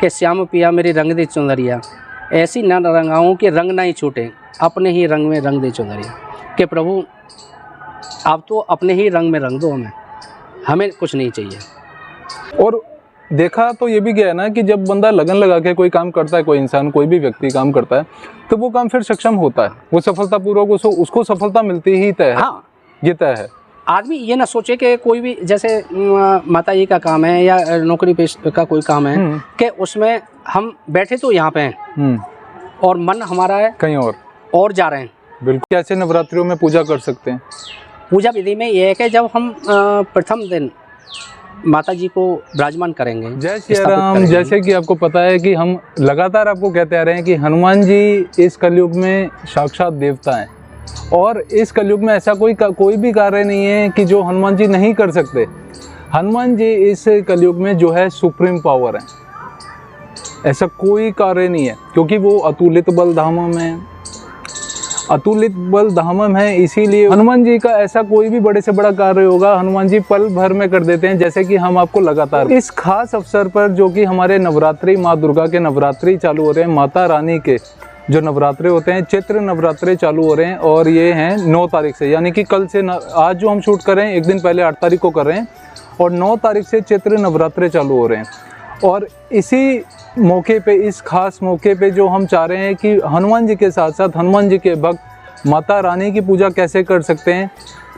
कि श्याम पिया मेरी रंग दे चुनरिया, ऐसी न रंगाऊँ कि रंग ना ही छूटे, अपने ही रंग में रंग दे चुनरिया। कि प्रभु आप तो अपने ही रंग में रंग दो, हमें कुछ नहीं चाहिए। और देखा तो ये भी गया ना कि जब बंदा लगन लगा के कोई काम करता है, कोई इंसान कोई भी व्यक्ति काम करता है, तो वो काम फिर सक्षम होता है, वो सफलतापूर्वक उसको सफलता मिलती ही तय है। हाँ, ये तय है। आदमी ये ना सोचे कि कोई भी जैसे माता जी का काम है या नौकरी पेशे का कोई काम है कि उसमें हम बैठे तो यहाँ पे हैं और मन हमारा है कहीं और जा रहे हैं। बिल्कुल। कैसे नवरात्रियों में पूजा कर सकते हैं? पूजा विधि में ये है कि जब हम प्रथम दिन माता जी को विराजमान करेंगे, जय श्री राम। जैसे कि आपको पता है कि हम लगातार आपको कहते आ रहे हैं कि हनुमान जी इस कलयुग में साक्षात देवता हैं, और इस कलयुग में ऐसा कोई भी कार्य नहीं है कि जो हनुमान जी नहीं कर सकते। हनुमान जी इस कलयुग में जो है सुप्रीम पावर है, ऐसा कोई कार्य नहीं है, क्योंकि वो अतुलित बल धामम है, अतुलित बल धामम है। इसीलिए हनुमान जी का ऐसा कोई भी बड़े से बड़ा कार्य होगा, हनुमान जी पल भर में कर देते हैं। जैसे कि हम आपको लगातार इस खास अवसर पर, जो कि हमारे नवरात्रि, माँ दुर्गा के नवरात्रि चालू हो रहे हैं, माता रानी के जो नवरात्रे होते हैं, चैत्र नवरात्रे चालू हो रहे हैं, और ये हैं 9 तारीख से, यानी कि कल से आज जो हम शूट कर रहे हैं एक दिन पहले 8 तारीख को कर रहे हैं, और 9 तारीख से चैत्र नवरात्रे चालू हो रहे हैं। और इसी मौके पे, इस खास मौके पे जो हम चाह रहे हैं कि हनुमान जी के साथ साथ हनुमान जी के भक्त माता रानी की पूजा कैसे कर सकते हैं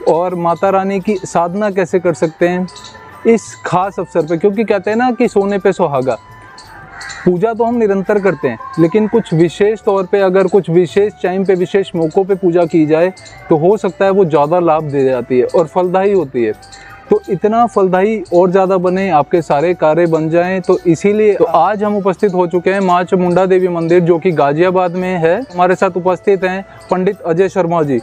और माता रानी की साधना कैसे कर सकते हैं इस खास अवसर पे। क्योंकि कहते हैं ना कि सोने पे सुहागा, पूजा तो हम निरंतर करते हैं, लेकिन कुछ विशेष तौर पे, अगर कुछ विशेष टाइम पे, विशेष मौक़ों पे पूजा की जाए तो हो सकता है वो ज़्यादा लाभ दे जाती है और फलदायी होती है। तो इतना फलदायी और ज़्यादा बने, आपके सारे कार्य बन जाएं, तो इसीलिए तो आज हम उपस्थित हो चुके हैं माँ चामुंडा देवी मंदिर, जो कि गाजियाबाद में है। हमारे साथ उपस्थित हैं पंडित अजय शर्मा जी।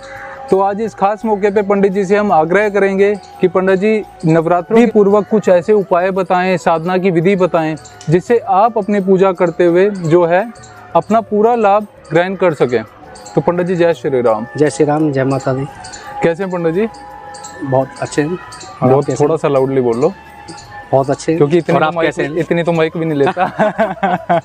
तो आज इस खास मौके पे पंडित जी से हम आग्रह करेंगे कि पंडित जी नवरात्रि पूर्वक कुछ ऐसे उपाय बताएं, साधना की विधि बताएं, जिससे आप अपनी पूजा करते हुए जो है अपना पूरा लाभ ग्रहण कर सकें। तो पंडित जी जय श्री राम। जय श्री राम, जय माता दी। कैसे हैं पंडित जी? बहुत अच्छे हैं। बहुत थोड़ा सा लाउडली बोल लो। बहुत अच्छे, क्योंकि इतनी तो माइक भी नहीं लेता।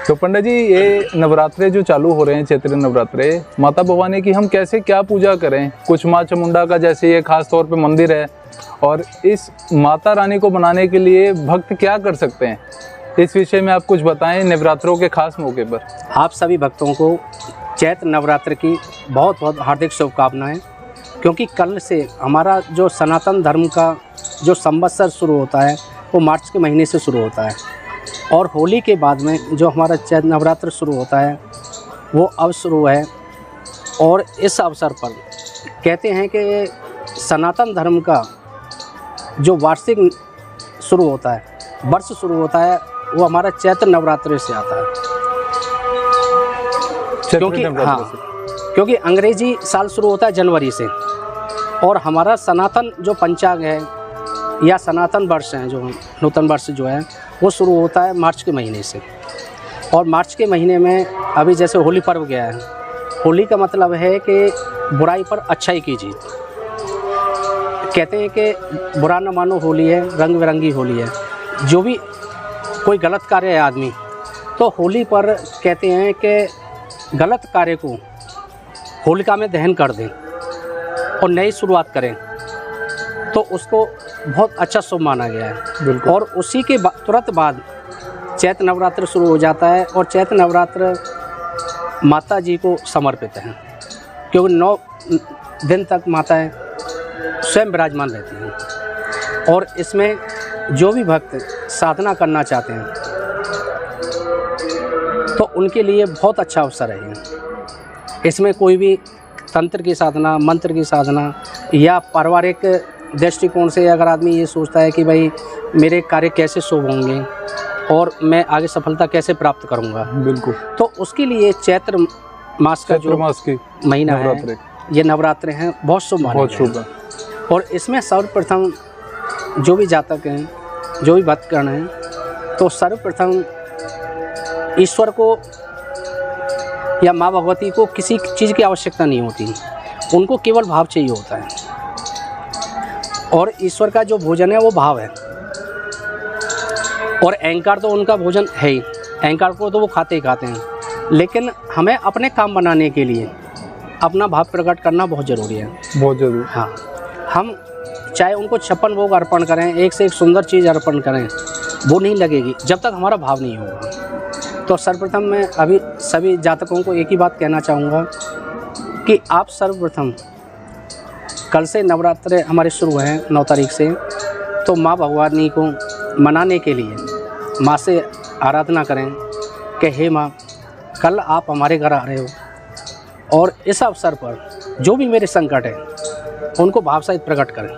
तो पंडित जी, ये नवरात्रे जो चालू हो रहे हैं, चैत्र नवरात्रे, माता भवानी की हम कैसे क्या पूजा करें? कुछ माँ चामुंडा का जैसे ये खास तौर पे मंदिर है, और इस माता रानी को बनाने के लिए भक्त क्या कर सकते हैं, इस विषय में आप कुछ बताएं नवरात्रों के खास मौके पर। आप सभी भक्तों को चैत्र नवरात्र की बहुत बहुत हार्दिक शुभकामनाएं, क्योंकि कल से हमारा जो सनातन धर्म का जो संवत्सर शुरू होता है वो मार्च के महीने से शुरू होता है, और होली के बाद में जो हमारा चैत्र नवरात्र शुरू होता है वो अब शुरू है। और इस अवसर पर कहते हैं कि सनातन धर्म का जो वार्षिक शुरू होता है, वर्ष शुरू होता है, वो हमारा चैत्र नवरात्र से आता है। क्योंकि अंग्रेजी साल शुरू होता है जनवरी से, और हमारा सनातन जो पंचांग है या सनातन वर्ष है, जो नूतन वर्ष जो है वो शुरू होता है मार्च के महीने से। और मार्च के महीने में अभी जैसे होली पर्व गया है, होली का मतलब है कि बुराई पर अच्छाई की जीत। कहते हैं कि बुरा न मानो होली है, रंग बिरंगी होली है। जो भी कोई गलत कार्य है आदमी, तो होली पर कहते हैं कि गलत कार्य को होलिका में दहन कर दें और नई शुरुआत करें, तो उसको बहुत अच्छा शुभ माना गया है। और उसी के तुरंत बाद चैत्र नवरात्र शुरू हो जाता है, और चैत्र नवरात्र माता जी को समर्पित है, क्योंकि 9 दिन तक माताएं स्वयं विराजमान रहती हैं। और इसमें जो भी भक्त साधना करना चाहते हैं तो उनके लिए बहुत अच्छा अवसर है। इसमें कोई भी तंत्र की साधना, मंत्र की साधना, या पारिवारिक दृष्टिकोण से अगर आदमी ये सोचता है कि भाई मेरे कार्य कैसे शुभ होंगे और मैं आगे सफलता कैसे प्राप्त करूंगा, बिल्कुल, तो उसके लिए चैत्र मास का जो की महीना है, ये नवरात्रे हैं, बहुत शुभ माने गए हैं। और इसमें सर्वप्रथम जो भी जातक हैं, जो भी भक्तगण हैं, तो सर्वप्रथम ईश्वर को या माँ भगवती को किसी चीज़ की आवश्यकता नहीं होती, उनको केवल भाव चाहिए होता है। और ईश्वर का जो भोजन है वो भाव है। और अहंकार तो उनका भोजन है ही, अहंकार को तो वो खाते ही खाते हैं। लेकिन हमें अपने काम बनाने के लिए अपना भाव प्रकट करना बहुत ज़रूरी है। बहुत जरूरी। हाँ, हम चाहे उनको 56 भोग अर्पण करें, एक से एक सुंदर चीज़ अर्पण करें, वो नहीं लगेगी जब तक हमारा भाव नहीं होगा। तो सर्वप्रथम मैं अभी सभी जातकों को एक ही बात कहना चाहूँगा कि आप सर्वप्रथम कल से नवरात्रे हमारे शुरू हैं 9 तारीख से, तो माँ भगवानी को मनाने के लिए माँ से आराधना करें कि हे माँ, कल आप हमारे घर आ रहे हो और इस अवसर पर जो भी मेरे संकट है उनको भाव सहित प्रकट करें।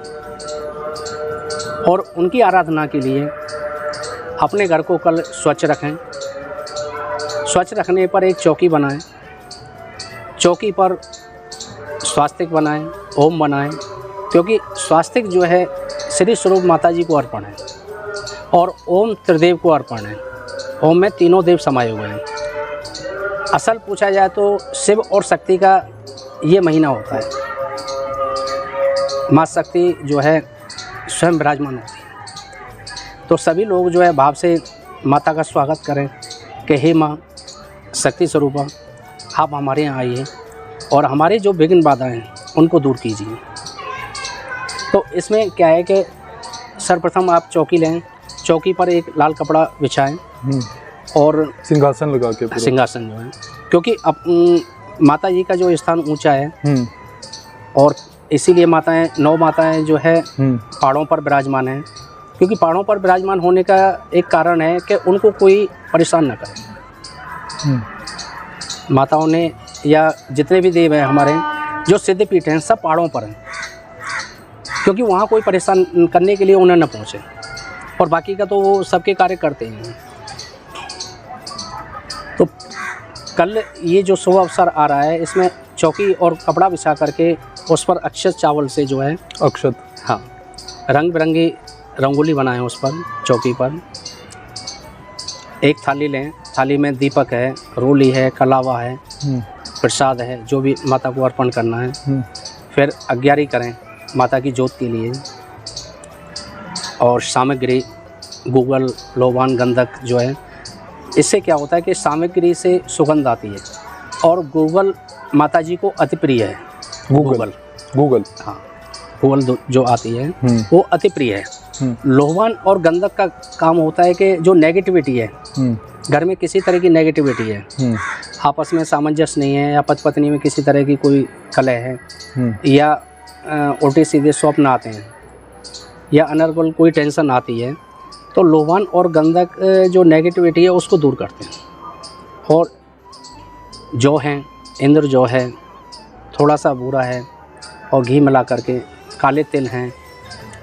और उनकी आराधना के लिए अपने घर को कल स्वच्छ रखें। स्वच्छ रखने पर एक चौकी बनाएं, चौकी पर स्वास्तिक बनाएं, ओम बनाएं, क्योंकि स्वास्तिक जो है श्री स्वरूप माता जी को अर्पण है और ओम त्रिदेव को अर्पण है। ओम में तीनों देव समाये हुए हैं। असल पूछा जाए तो शिव और शक्ति का ये महीना होता है। माँ शक्ति जो है स्वयं विराजमान होती है। तो सभी लोग जो है भाव से माता का स्वागत करें कि हे माँ शक्ति स्वरूपा, आप हमारे यहाँ आइए और हमारे जो विघ्न बाधाएं हैं उनको दूर कीजिए। तो इसमें क्या है कि सर्वप्रथम आप चौकी लें, चौकी पर एक लाल कपड़ा बिछाएं और सिंहासन लगा के पूरा। सिंहासन जो है, क्योंकि अब माता जी का जो स्थान ऊंचा है और इसीलिए माताएं 9 माताएं जो है पहाड़ों पर विराजमान हैं, क्योंकि पहाड़ों पर विराजमान होने का एक कारण है कि उनको कोई परेशान न करे। माताओं ने या जितने भी देव हैं हमारे जो सिद्धपीठ हैं सब पहाड़ों पर हैं, क्योंकि वहाँ कोई परेशान करने के लिए उन्हें न पहुँचे, और बाकी का तो वो सबके कार्य करते हैं। तो कल ये जो शुभ अवसर आ रहा है, इसमें चौकी और कपड़ा बिछा करके उस पर अक्षत चावल से जो है अक्षत, हाँ, रंग बिरंगी रंगोली बनाएं उस पर चौकी पर। एक थाली लें, थाली में दीपक है, रोली है, कलावा है, प्रसाद है, जो भी माता को अर्पण करना है। फिर अग्यारी करें माता की जोत के लिए, और सामग्री गूगल, लोबान, गंधक जो है, इससे क्या होता है कि सामग्री से सुगंध आती है और गूगल माता जी को अति प्रिय है। गूगल हाँ, गूगल जो आती है वो अति प्रिय है। लोबान और गंधक का काम होता है कि जो नेगेटिविटी है घर में, किसी तरह की नेगेटिविटी है, आपस में सामंजस्य नहीं है, या पति पत्नी में किसी तरह की कोई कलह है, या उल्टे सीधे स्वप्न आते हैं, या अनर्गल कोई टेंशन आती है, तो लोबान और गंधक जो नेगेटिविटी है उसको दूर करते हैं। और जो है इंद्र जो है, थोड़ा सा बूरा है, और घी मिला करके, काले तिल हैं,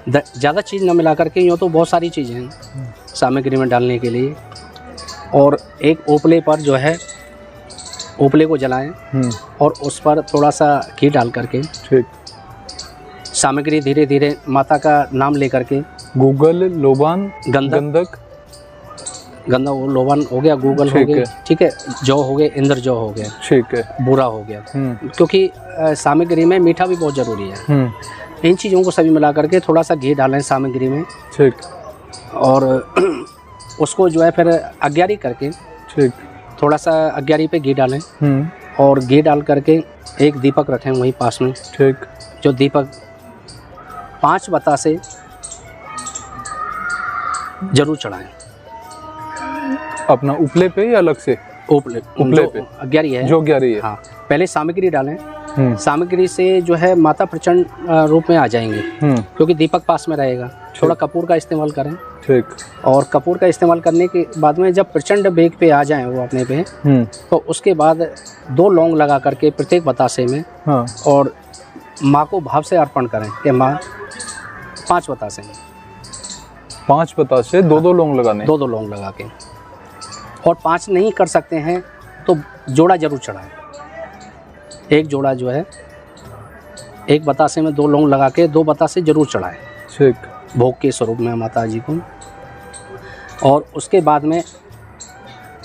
ज़्यादा चीज़ ना मिला करके, यूँ तो बहुत सारी चीज़ें हैं सामग्री में डालने के लिए। और एक ओपले पर जो है, ओपले को जलाएं और उस पर थोड़ा सा घी डाल करके, ठीक, सामग्री धीरे धीरे माता का नाम ले करके, गूगल, लोबान, गंधक लोबान हो गया, गूगल हो गया, ठीक है, जौ हो गए, इंद्र जौ हो गया, ठीक है, बुरा हो गया, क्योंकि सामग्री में मीठा भी बहुत ज़रूरी है। इन चीज़ों को सभी मिला करके थोड़ा सा घी डालें सामग्री में, ठीक, और उसको जो है फिर अग्यारी करके, ठीक, थोड़ा सा अग्यारी पे घी डालें और घी डाल करके एक दीपक रखें वहीं पास में, ठीक, जो दीपक 5 बतासे जरूर चढ़ाएं। अपना उपले पे या अलग से? उपले पे अग्यारी है, जो अग्यारी है, हाँ। पहले सामग्री डालें, सामग्री से जो है माता प्रचंड रूप में आ जाएंगे, क्योंकि दीपक पास में रहेगा। थोड़ा कपूर का इस्तेमाल करें, ठीक, और कपूर का इस्तेमाल करने के बाद में जब प्रचंड बेग पे आ जाएं वो अपने पे, तो उसके बाद 2 लौंग लगा करके प्रत्येक बतासे में, हाँ, और माँ को भाव से अर्पण करें कि माँ 5 बतासे, 5 बतासे, 2-2 लौंग लगाने, 2-2 लौंग लगा के, और 5 नहीं कर सकते हैं तो जोड़ा जरूर चढ़ाएं। एक जोड़ा जो है, एक बतासे में 2 लौंग लगा के 2 बतासे जरूर चढ़ाएं, ठीक, भोग के स्वरूप में माता जी को। और उसके बाद में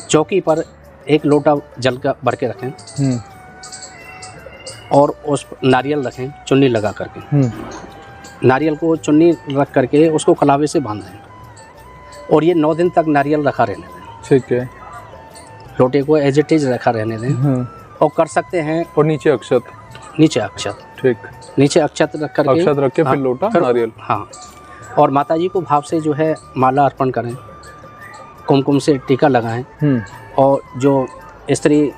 चौकी पर एक लोटा जल का भर के रखें और उस नारियल रखें चुन्नी लगा करके, नारियल को चुन्नी रख करके उसको कलावे से बांधें। और ये 9 दिन तक नारियल रखा रहने दें, ठीक है। लोटे को एज इट इज रखा रहने दें। और कर सकते हैं, और नीचे अक्षत, नीचे अक्षत, ठीक, नीचे अक्षत रख करके, अक्षत रख के फिर लोटा नारियल। हाँ, और माता जी को भाव से जो है माला अर्पण करें, कुमकुम से टीका लगाएं। और जो स्त्री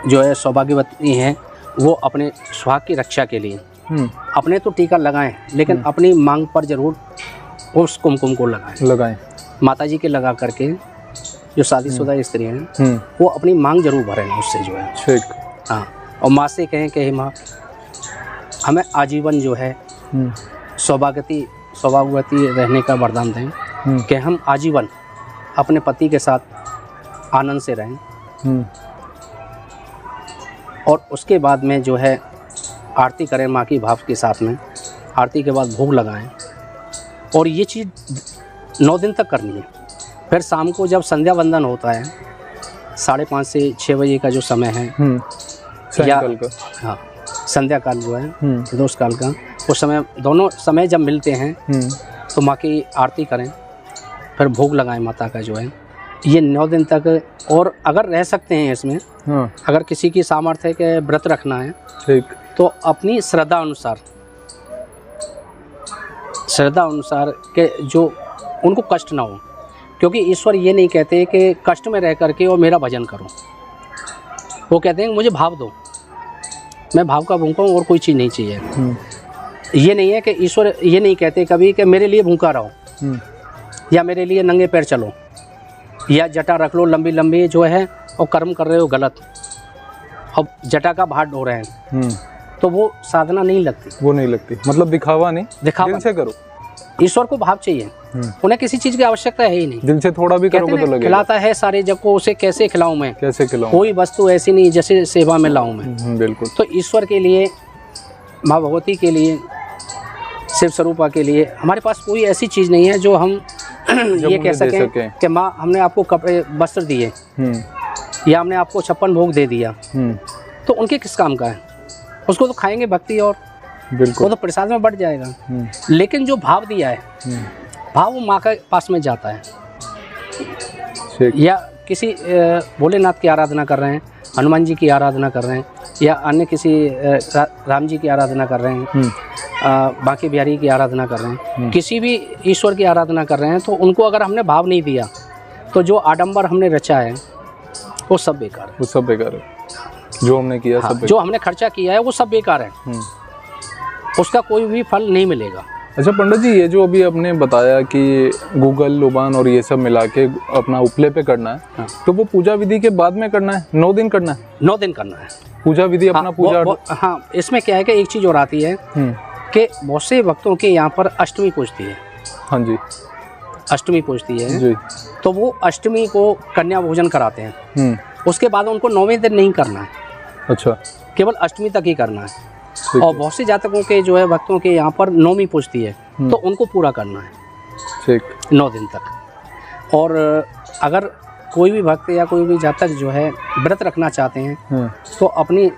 जो है सौभाग्यवती हैं, वो अपने सुहाग की रक्षा के लिए अपने तो टीका लगाएं, लेकिन अपनी मांग पर जरूर उस कुमकुम को लगाएं। माता जी के लगा करके जो शादीशुदा स्त्री हैं वो अपनी मांग जरूर भरें उससे जो है, ठीक। हाँ, और माँ से कहें कि हे माँ, हमें आजीवन जो है सौभाग्यवती रहने का वरदान दें, कि हम आजीवन अपने पति के साथ आनंद से रहें। और उसके बाद में जो है आरती करें माँ की भाव के साथ में, आरती के बाद भोग लगाएं। और ये चीज़ 9 दिन तक करनी है। फिर शाम को जब संध्या वंदन होता है 5:30 से 6 बजे का जो समय है, या हाँ संध्या काल जो है प्रदोष काल का, उस समय दोनों समय जब मिलते हैं तो माँ की आरती करें, फिर भोग लगाएं माता का जो है। ये 9 दिन तक, और अगर रह सकते हैं इसमें, अगर किसी की सामर्थ्य है कि व्रत रखना है, ठीक, तो अपनी श्रद्धा अनुसार के जो उनको कष्ट ना हो, क्योंकि ईश्वर ये नहीं कहते कि कष्ट में रह करके और मेरा भजन करो। वो कहते हैं मुझे भाव दो, मैं भाव का भूखा हूँ और कोई चीज़ नहीं चाहिए। ये नहीं है कि ईश्वर ये नहीं कहते कभी कि मेरे लिए भूखा रहो, या मेरे लिए नंगे पैर चलो, या जटा रख लो लंबी लंबी जो है और कर्म कर रहे हो गलत, अब जटा का भार ढो रहे हैं, तो वो साधना नहीं लगती। वो नहीं लगती, मतलब दिखावा नहीं, दिल से करो। ईश्वर को भाव चाहिए, उन्हें किसी चीज की आवश्यकता है ही नहीं। दिल से थोड़ा भी करोगे तो लगेगा। खिलाता है सारे जग को, उसे कैसे खिलाऊं मैं, कैसे खिलाऊं, कोई वस्तु ऐसी नहीं जैसे सेवा में लाऊं मैं। बिल्कुल। तो ईश्वर के लिए, माँ भगवती के लिए, शिव स्वरूपा के लिए हमारे पास कोई ऐसी चीज नहीं है जो हम ये कह सकें कि माँ हमने आपको कपड़े वस्त्र दिए, या हमने आपको 56 भोग दे दिया, तो उनके किस काम का है? उसको तो खाएंगे भक्ति, और वो तो प्रसाद में बढ़ जाएगा। लेकिन जो भाव दिया है, भाव वो माँ के पास में जाता है। या किसी भोलेनाथ की आराधना कर रहे हैं, हनुमान जी की आराधना कर रहे हैं, या अन्य किसी राम जी की आराधना कर रहे हैं, बांके बिहारी की आराधना कर रहे हैं, किसी भी ईश्वर की आराधना कर रहे हैं, तो उनको अगर हमने भाव नहीं दिया तो जो आडंबर हमने रचा है वो सब बेकार है। वो सब बेकार है, जो हमने किया सब बेकार। जो हमने खर्चा किया है वो सब बेकार है, उसका कोई भी फल नहीं मिलेगा। अच्छा पंडित जी, ये जो अभी आपने बताया कि गूगल लुबान और ये सब मिला के अपना उपले पे करना है, तो वो पूजा विधि के बाद में करना है? 9 दिन करना है? 9 दिन करना है पूजा विधि अपना पूजा। हाँ, इसमें क्या है कि एक चीज़ और आती है कि बहुत से भक्तों के यहाँ पर अष्टमी पूजती है। हाँ जी, अष्टमी पूजती है जी। तो वो अष्टमी को कन्या भोजन कराते हैं, उसके बाद उनको 9वें दिन नहीं करना है। अच्छा, केवल अष्टमी तक ही करना है। और बहुत से जातकों के जो है भक्तों के यहाँ पर 9वीं पूजती है, तो उनको पूरा करना है, ठीक, 9 दिन तक। और अगर कोई भी भक्त या कोई भी जातक जो है व्रत रखना चाहते हैं, तो अपनी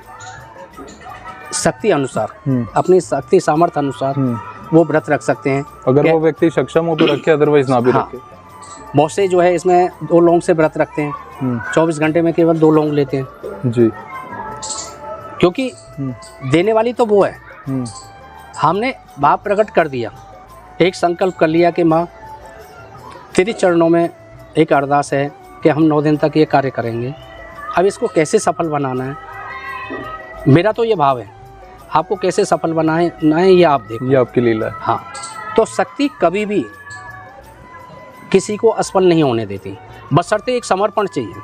शक्ति अनुसार, अपनी शक्ति सामर्थ्य अनुसार वो व्रत रख सकते हैं। अगर वो व्यक्ति सक्षम हो तो रखे, अदरवाइज ना भी रखे। बहुत से जो है इसमें 2 लौंग से व्रत रखते हैं, 24 घंटे में केवल 2 लौंग लेते हैं जी, क्योंकि देने वाली तो वो है। हमने भाव प्रकट कर दिया, एक संकल्प कर लिया कि माँ तेरे चरणों में एक अरदास है कि हम 9 दिन तक ये कार्य करेंगे। अब इसको कैसे सफल बनाना है, मेरा तो ये भाव है, आपको कैसे सफल बनाना है ये आप देखो, ये आपकी लीला है। हाँ, तो शक्ति कभी भी किसी को असफल नहीं होने देती, बशर्ते एक समर्पण चाहिए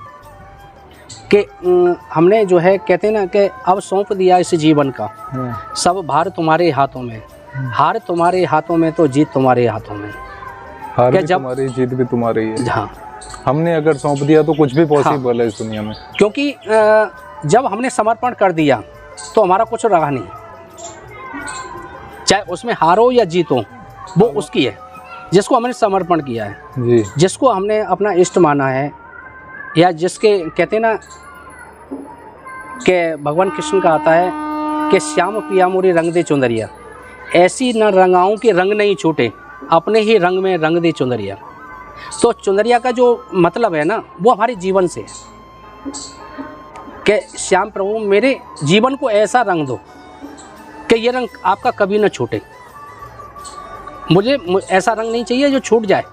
कि हमने जो है कहते हैं ना कि अब सौंप दिया इस जीवन का, सब भार तुम्हारे हाथों में, हार तुम्हारे हाथों में तो जीत तुम्हारे हाथों में। हार भी तुम्हारी, जीत भी तुम्हारी है। हाँ, हमने अगर सौंप दिया तो कुछ भी पॉसिबल है इस दुनिया में, क्योंकि जब हमने समर्पण कर दिया तो हमारा कुछ रहा नहीं, चाहे उसमें हारो या जीतो, वो उसकी है जिसको हमने समर्पण किया है जी। जिसको हमने अपना इष्ट माना है, या जिसके कहते हैं ना कि भगवान कृष्ण का आता है कि श्याम पिया मोरी रंग दे चुंदरिया, ऐसी न रंगाऊं कि रंग नहीं छूटे, अपने ही रंग में रंग दे चुनरिया। तो चुनरिया का जो मतलब है ना, वो हमारे जीवन से है कि श्याम प्रभु मेरे जीवन को ऐसा रंग दो कि ये रंग आपका कभी ना छूटे। मुझे ऐसा रंग नहीं चाहिए जो छूट जाए,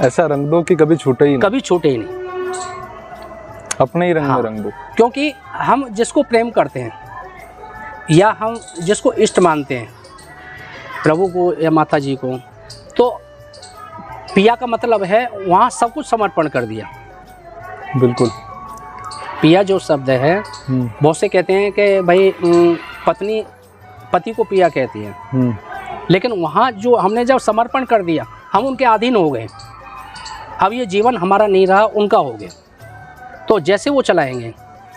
ऐसा रंग दो कि कभी छूटे ही नहीं, कभी छूटे ही नहीं। अपने ही रंग हाँ, में रंग दो। क्योंकि हम जिसको प्रेम करते हैं या हम जिसको इष्ट मानते हैं, प्रभु को या माता जी को, तो पिया का मतलब है वहाँ सब कुछ समर्पण कर दिया। बिल्कुल। पिया जो शब्द है, बहुत से कहते हैं कि भाई पत्नी पति को पिया कहती है, लेकिन वहाँ जो हमने जब समर्पण कर दिया, हम उनके अधीन हो गए। अब ये जीवन हमारा नहीं रहा, उनका हो गया। तो जैसे वो चलाएंगे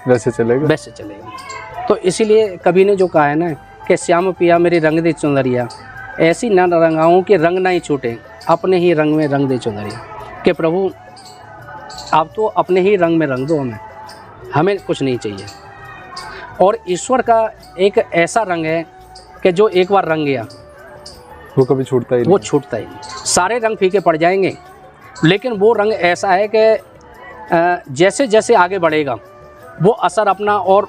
वैसे चलेगा, वैसे चलेगा। तो इसीलिए कवि ने जो कहा है ना कि श्याम पिया मेरी रंग दे चुनरिया, ऐसी न रंगाऊं कि रंग ना ही छूटे, अपने ही रंग में रंग दे चुनरिया। कि प्रभु आप तो अपने ही रंग में रंग दो, हमें कुछ नहीं चाहिए। और ईश्वर का एक ऐसा रंग है कि जो एक बार रंग गया वो कभी छूटता ही नहीं, वो छूटता ही नहीं। सारे रंग फीके पड़ जाएंगे, लेकिन वो रंग ऐसा है कि जैसे जैसे आगे बढ़ेगा वो असर अपना और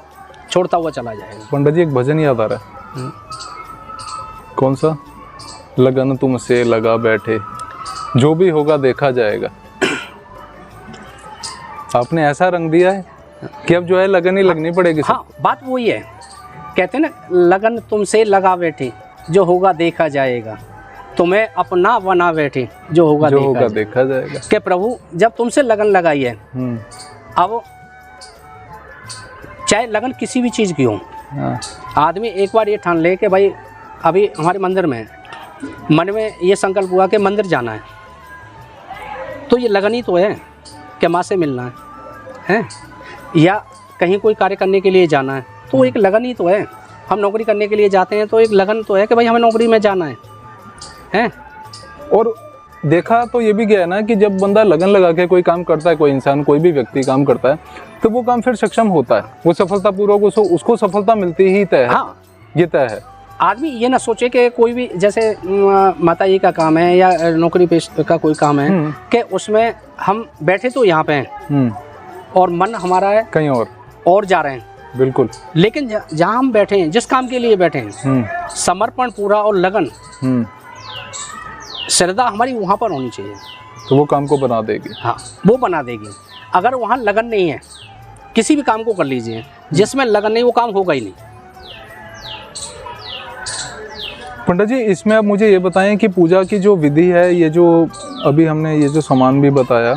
छोड़ता हुआ चला जाएगा। पंडित जी एक भजन याद आ रहा है, कौन सा? लगन तुमसे लगा बैठे, जो भी होगा देखा जाएगा। आपने ऐसा रंग दिया है कि अब जो है लगन ही लगनी पड़ेगी। हाँ, बात वही है, कहते हैं ना लगन तुमसे लगा बैठे, जो होगा देखा जाएगा। तुम्हें अपना बना बैठे, जो होगा देखा जाएगा। कि प्रभु जब तुमसे लगन लगाई है, अब चाहे लगन किसी भी चीज़ की हो, आदमी एक बार ये ठान ले कि भाई अभी हमारे मंदिर में मन में ये संकल्प हुआ कि मंदिर जाना है, तो ये लगन ही तो है कि माँ से मिलना है, या कहीं कोई कार्य करने के लिए जाना है, तो एक लगन ही तो है। हम नौकरी करने के लिए जाते हैं तो एक लगन तो है कि भाई हमें नौकरी में जाना है। और देखा तो ये भी गया है ना कि जब बंदा लगन लगा के कोई काम करता है, कोई इंसान कोई भी व्यक्ति काम करता है, तो वो काम फिर सक्षम होता है, वो सफलतापूर्वक उसको सफलता मिलती ही तय है। हाँ, ये तय है। आदमी ये ना सोचे कि कोई भी जैसे माता जी का काम है या नौकरी पेशे का कोई काम है कि उसमें हम बैठे तो यहाँ पे हैं और मन हमारा है कहीं और जा रहे हैं। बिल्कुल। लेकिन जहाँ हम बैठे हैं, जिस काम के लिए बैठे हैं, समर्पण पूरा और लगन, श्रद्धा हमारी वहाँ पर होनी चाहिए, तो वो काम को बना देगी। हाँ, वो बना देगी। अगर वहाँ लगन नहीं है, किसी भी काम को कर लीजिए, जिसमें लगन नहीं वो काम होगा ही नहीं। पंडित जी इसमें आप मुझे ये बताएं कि पूजा की जो विधि है, ये जो अभी हमने ये जो सामान भी बताया,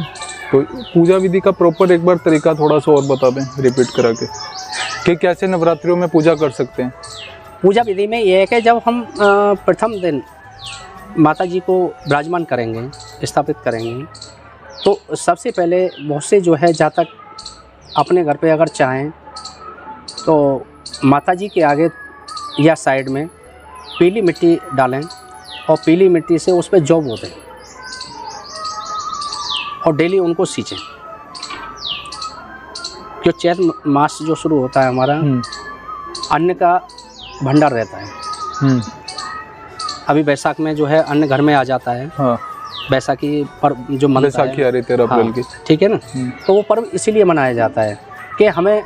तो पूजा विधि का प्रॉपर एक बार तरीका थोड़ा सा और बता दें रिपीट करा के, कि कैसे नवरात्रियों में पूजा कर सकते हैं। पूजा विधि में ये है कि जब हम प्रथम दिन माता जी को विराजमान करेंगे, स्थापित करेंगे, तो सबसे पहले बहुत से जो है, जहाँ तक अपने घर पे अगर चाहें तो माता जी के आगे या साइड में पीली मिट्टी डालें और पीली मिट्टी से उस पर जौ बो दें और डेली उनको सींचें। जो चैत मास जो शुरू होता है हमारा, अन्न का भंडार रहता है। अभी बैसाख में जो है अन्न घर में आ जाता है। हाँ। बैसाखी पर्व जो मनता है, आ रही 13 अप्रैल की, ठीक है ना। तो वो पर्व इसीलिए मनाया जाता है कि हमें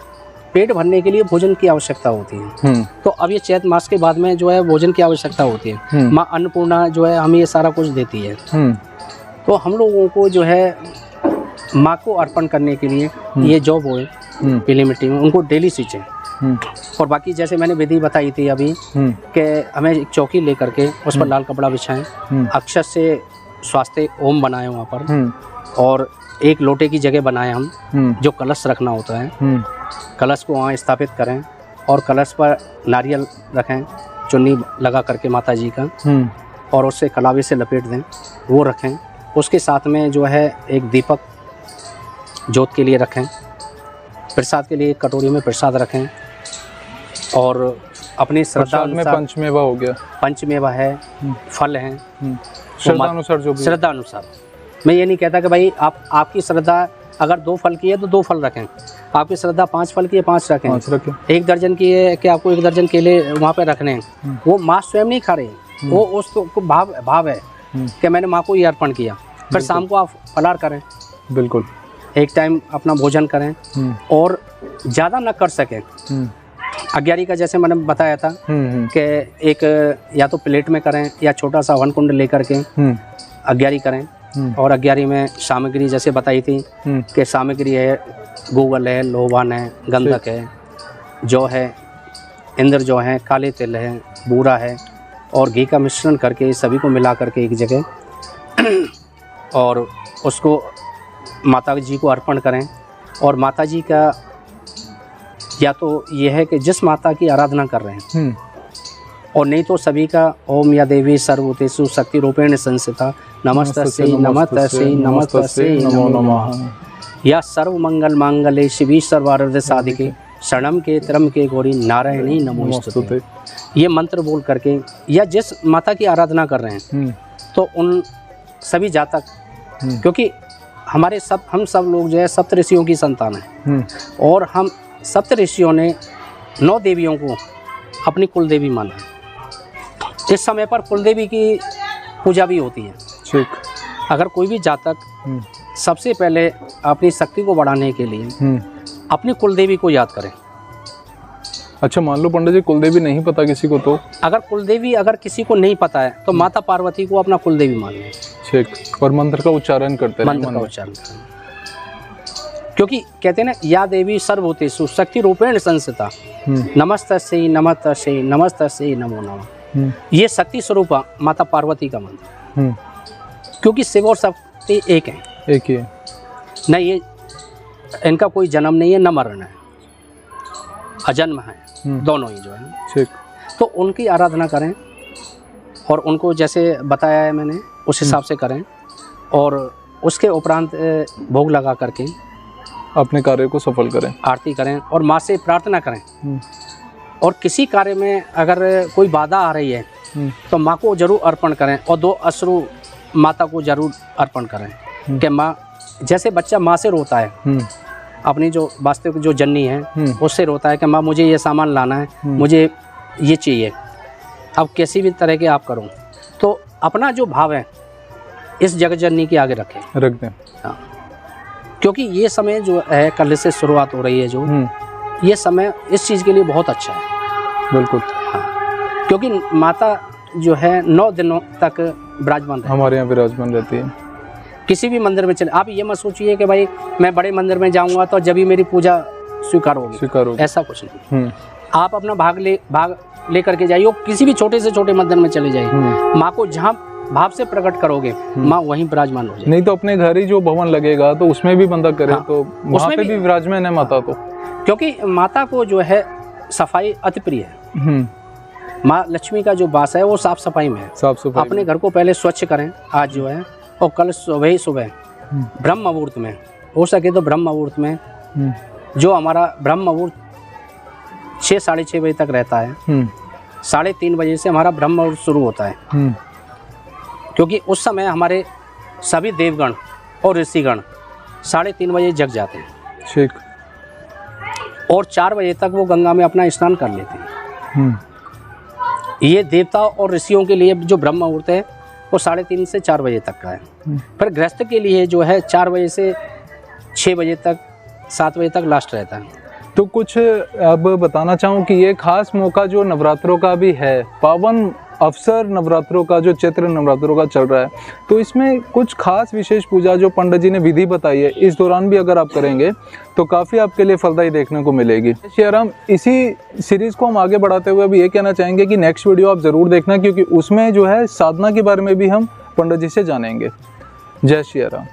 पेट भरने के लिए भोजन की आवश्यकता होती है। तो अब ये चैत मास के बाद में जो है भोजन की आवश्यकता होती है। माँ अन्नपूर्णा जो है हमें ये सारा कुछ देती है। तो हम लोगों को जो है माँ को अर्पण करने के लिए ये जौ बोए पीली मिट्टी में, उनको डेली सींचें। और बाकी जैसे मैंने विधि बताई थी अभी कि हमें एक चौकी लेकर के उस पर लाल कपड़ा बिछाएं, अक्षर से स्वास्थ्य ओम बनाए वहाँ पर, और एक लोटे की जगह बनाए हम, जो कलश रखना होता है, कलश को वहाँ स्थापित करें और कलश पर नारियल रखें, चुन्नी लगा करके माता जी का, और उससे कलावे से लपेट दें, वो रखें। उसके साथ में जो है एक दीपक जोत के लिए रखें, प्रसाद के लिए एक कटोरी में प्रसाद रखें, और अपनी श्रद्धा में पंचमेवा हो गया, पंचमेवा है, फल हैं, श्रद्धा अनुसार जो भी, श्रद्धा अनुसार। मैं ये नहीं कहता कि भाई आपकी श्रद्धा अगर 2 फल की है तो 2 फल रखें, आपकी श्रद्धा 5 फल की है 5 रखें, 1 दर्जन की है कि आपको 1 दर्जन केले वहाँ पे रखने हैं। वो माँ स्वयं नहीं खा रही, वो उसको भाव है कि मैंने माँ को ये अर्पण किया। फिर शाम को आप फलार करें, बिल्कुल एक टाइम अपना भोजन करें और ज़्यादा न कर सकें। अग्यारी का जैसे मैंने बताया था कि एक या तो प्लेट में करें या छोटा सा हवन कुंड लेकर के अग्यारी करें। और अग्यारी में सामग्री जैसे बताई थी कि सामग्री है गूगल है, लोबान है, गंधक है, जौ है, इंद्र जौ है, काले तिल है, बूरा है और घी का मिश्रण करके इस सभी को मिला करके एक जगह और उसको माता जी को अर्पण करें। और माता जी का या तो ये है कि जिस माता की आराधना कर रहे हैं और नहीं तो सभी का ओम या देवी सर्वभूतेषु शक्ति रूपेण संस्थिता नमस्तस्यै नमस्तस्यै नमस्तस्यै नमो नमः या सर्व मंगल मांगल्ये शिवे सर्वार्थ साधिके शरणम के त्रम के गौरी नारायणी नमोस्तुते। ये मंत्र बोल करके या जिस माता की आराधना कर रहे हैं तो उन सभी जातक, क्योंकि हम सब लोग जो है सप्त ऋषियों की संतान है और हम सप्त ऋषियों ने 9 देवियों को अपनी कुल देवी माना है। इस समय पर कुल देवी की पूजा भी होती है। ठीक। अगर कोई भी जातक सबसे पहले अपनी शक्ति को बढ़ाने के लिए अपनी कुल देवी को याद करें। अच्छा, मान लो पंडित जी कुलदेवी नहीं पता किसी को, तो अगर कुलदेवी अगर किसी को नहीं पता है तो माता पार्वती को अपना कुलदेवी मान लें। ठीक। और मंत्र का उच्चारण करते हैं। मंत्र का उच्चारण करें, क्योंकि कहते हैं ना या देवी सर्वभूतेषु शक्ति रूपेण संस्थिता नमस्तस्यै नमस्तस्यै नमस्तस्यै नमो नमः। ये शक्ति स्वरूप माता पार्वती का मंत्र, क्योंकि शिव और शक्ति एक है, एक ही है न ये इनका कोई जन्म नहीं है न मरण है, अजन्म है दोनों ही जो है। ठीक। तो उनकी आराधना करें और उनको जैसे बताया है मैंने उस हिसाब से करें और उसके उपरांत भोग लगा करके अपने कार्य को सफल करें, आरती करें और माँ से प्रार्थना करें। और किसी कार्य में अगर कोई बाधा आ रही है तो माँ को जरूर अर्पण करें और 2 अश्रु माता को जरूर अर्पण करें कि माँ, जैसे बच्चा माँ से रोता है, अपनी जो वास्तविक जो जननी है उससे रोता है कि माँ मुझे ये सामान लाना है, मुझे ये चाहिए, अब किसी भी तरह के आप करो, तो अपना जो भाव है इस जगत जननी के आगे रख दें। हाँ, क्योंकि ये समय जो है कल से शुरुआत हो रही है, जो ये समय इस चीज़ के लिए बहुत अच्छा है। बिल्कुल। हाँ, क्योंकि माता जो है 9 दिनों तक विराजमान रहती है, हमारे यहाँ विराजमान रहती है। किसी भी मंदिर में चले, आप ये मत सोचिए कि भाई मैं बड़े मंदिर में जाऊंगा तो जब ही मेरी पूजा स्वीकार होगी, ऐसा कुछ नहीं। आप अपना भाग ले करके जाइए, किसी भी छोटे से छोटे मंदिर में चले जाइए, माँ को जहाँ भाव से प्रकट करोगे माँ वहीं विराजमान हो जाएगी। नहीं तो अपने घर ही जो भवन लगेगा तो उसमें भी बंदा करे। हाँ, तो वहाँ पे भी विराजमान है माता, तो क्योंकि माता को जो है सफाई अति प्रिय है। माँ लक्ष्मी का जो वास है वो साफ सफाई में है। साफ सफाई अपने घर को पहले स्वच्छ करें आज जो है, और कल सुबह ब्रह्म मुहूर्त में, हो सके तो ब्रह्म मुहूर्त में, जो हमारा ब्रह्म मुहूर्त 6 साढ़े 6 बजे तक रहता है, 3:30 बजे से हमारा ब्रह्म मुहूर्त शुरू होता है, क्योंकि उस समय हमारे सभी देवगण और ऋषिगण 3:30 बजे जग जाते हैं। ठीक। और 4 बजे तक वो गंगा में अपना स्नान कर लेते हैं। ये देवता और ऋषियों के लिए जो ब्रह्म मुहूर्त है वो 3:30 से 4 बजे तक का है। फिर गृहस्थ के लिए जो है 4 बजे से 6 बजे तक, 7 बजे तक लास्ट रहता है। तो कुछ अब बताना चाहूँ कि ये खास मौका जो नवरात्रों का भी है, पावन अवसर नवरात्रों का जो चैत्र नवरात्रों का चल रहा है, तो इसमें कुछ खास विशेष पूजा जो पंडित जी ने विधि बताई है, इस दौरान भी अगर आप करेंगे तो काफ़ी आपके लिए फलदायी देखने को मिलेगी। शेयराम, इसी सीरीज़ को हम आगे बढ़ाते हुए अभी ये कहना चाहेंगे कि नेक्स्ट वीडियो आप ज़रूर देखना, क्योंकि उसमें जो है साधना के बारे में भी हम पंडित जी से जानेंगे। जय श्री राम।